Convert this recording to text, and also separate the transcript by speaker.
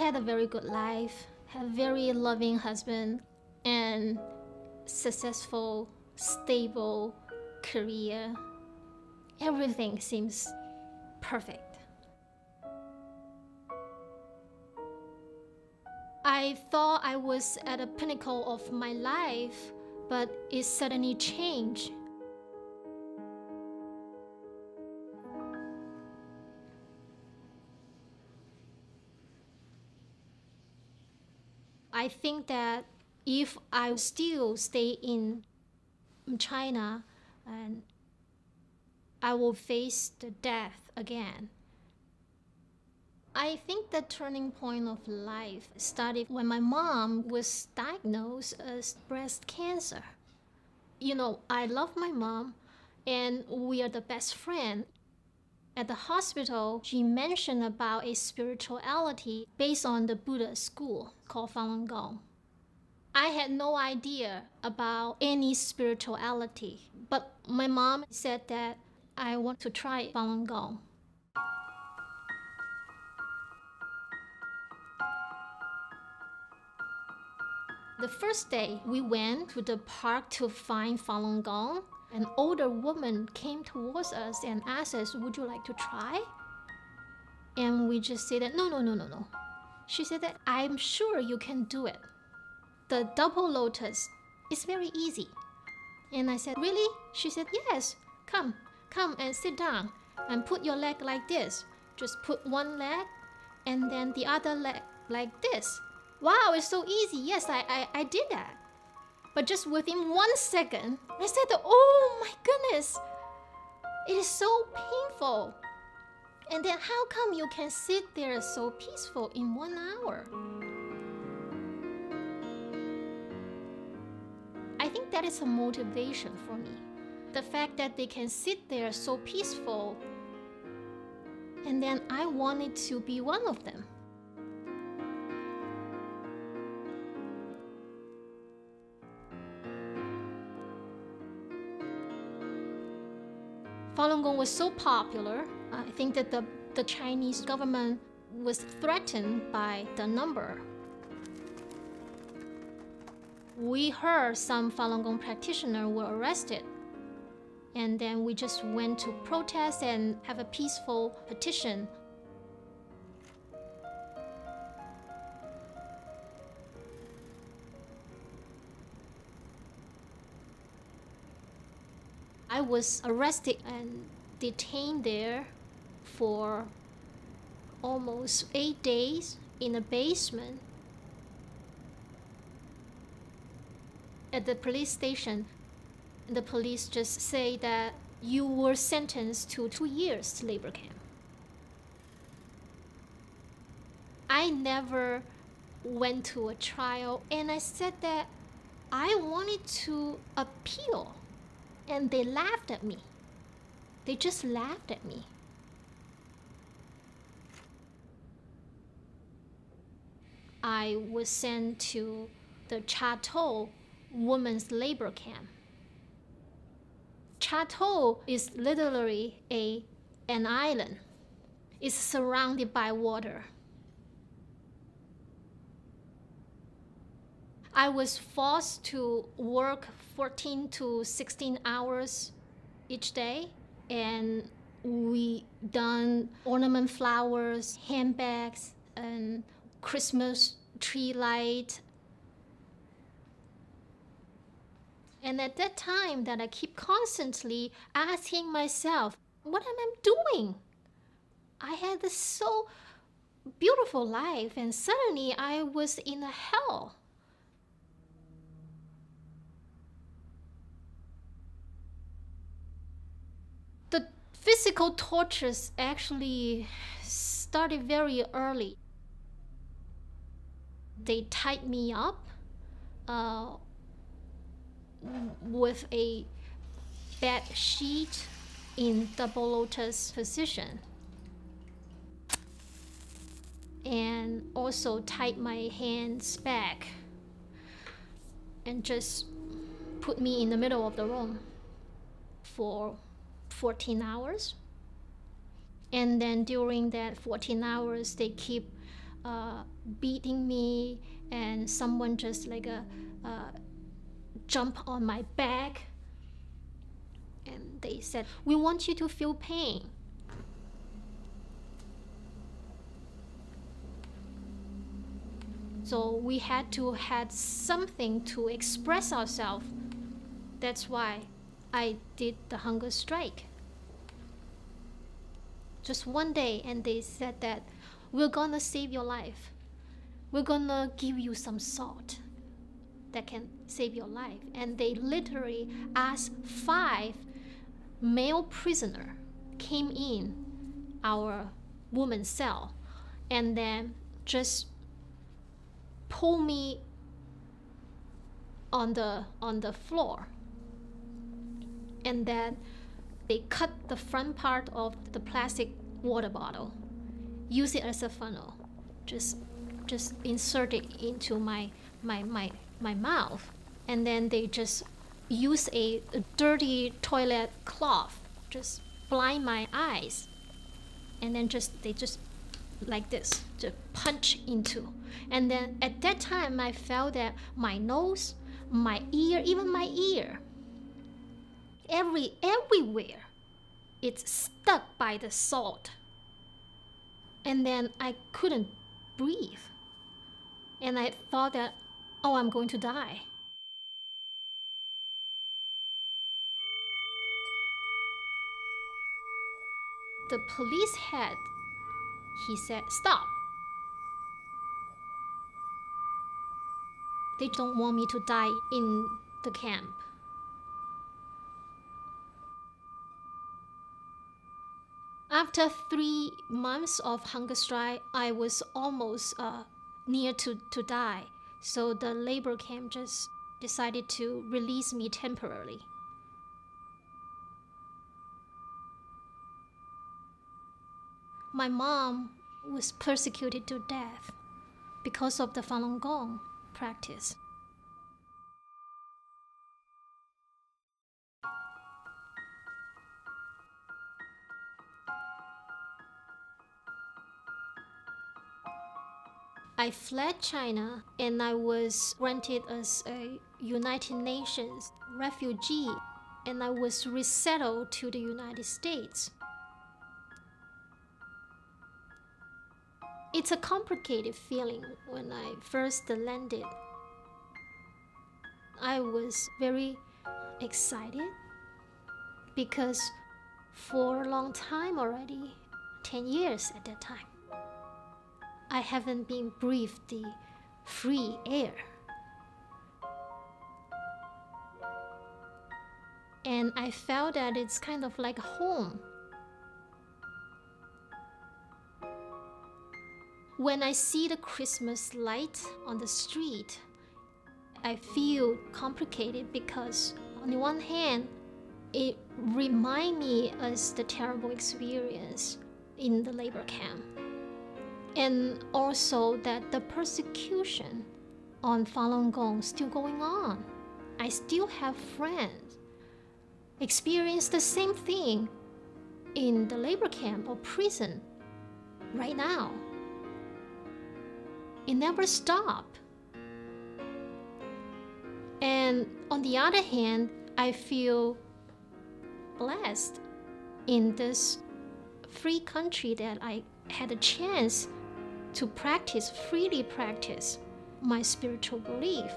Speaker 1: had a very good life, had a very loving husband, and successful, stable career. Everything seems perfect. I thought I was at the pinnacle of my life, but it suddenly changed. I think that if I still stay in China, and I will face the death again. I think the turning point of life started when my mom was diagnosed as breast cancer. You know, I love my mom, and we are the best friend. At the hospital, she mentioned about a spirituality based on the Buddha school called Falun Gong. I had no idea about any spirituality, but my mom said that I want to try Falun Gong. The first day, we went to the park to find Falun Gong. An older woman came towards us and asked us, "Would you like to try?" And we just said that, no. She said that, "I'm sure you can do it. The double lotus is very easy." And I said, "Really?" She said, "Yes, come and sit down and put your leg like this. Just put one leg and then the other leg like this." Wow, it's so easy. Yes, I did that. But just within 1 second, I said, "Oh my goodness, it is so painful." And then how come you can sit there so peaceful in 1 hour? I think that is a motivation for me. The fact that they can sit there so peaceful, and then I wanted to be one of them. Falun Gong was so popular, I think that the Chinese government was threatened by the number. We heard some Falun Gong practitioners were arrested, and then we just went to protest and have a peaceful petition. I was arrested and detained there for almost 8 days in a basement. At the police station, the police just say that you were sentenced to 2 years labor camp. I never went to a trial, and I said that I wanted to appeal. And they laughed at me. They just laughed at me. I was sent to the Cha To women's labor camp. Cha To is literally an island. It's surrounded by water. I was forced to work 14 to 16 hours each day, and we done ornament flowers, handbags, and Christmas tree light. And at that time that I keep constantly asking myself, what am I doing? I had this so beautiful life, and suddenly I was in a hell. The physical tortures actually started very early. They tied me up with a bed sheet in double lotus position, and also tied my hands back and just put me in the middle of the room for 14 hours. And then during that 14 hours, they keep beating me, and someone just like jump on my back, and they said, "We want you to feel pain." So we had to have something to express ourselves. That's why I did the hunger strike. Just one day, and they said that we're gonna save your life. We're gonna give you some salt that can save your life. And they literally asked 5 male prisoners came in our woman's cell, and then just pull me on the floor, and then they cut the front part of the plastic water bottle, use it as a funnel, just insert it into my mouth, and then they just use a dirty toilet cloth, just blind my eyes, and then they just like this to punch into. And then at that time I felt that my nose, my ear, even my ear, everywhere it's stuck by the salt. And then I couldn't breathe, and I thought that, oh, I'm going to die. The police head, he said, "Stop. They don't want me to die in the camp." After 3 months of hunger strike, I was almost near to die. So the labor camp just decided to release me temporarily. My mom was persecuted to death because of the Falun Gong practice. I fled China, and I was granted as a United Nations refugee, and I was resettled to the United States. It's a complicated feeling when I first landed. I was very excited because for a long time already, 10 years at that time, I haven't been breathed the free air. And I felt that it's kind of like home. When I see the Christmas light on the street, I feel complicated because on the one hand, it reminds me of the terrible experience in the labor camp. And also that the persecution on Falun Gong is still going on. I still have friends experience the same thing in the labor camp or prison right now. It never stopped. And on the other hand, I feel blessed in this free country that I had a chance to freely practice my spiritual belief.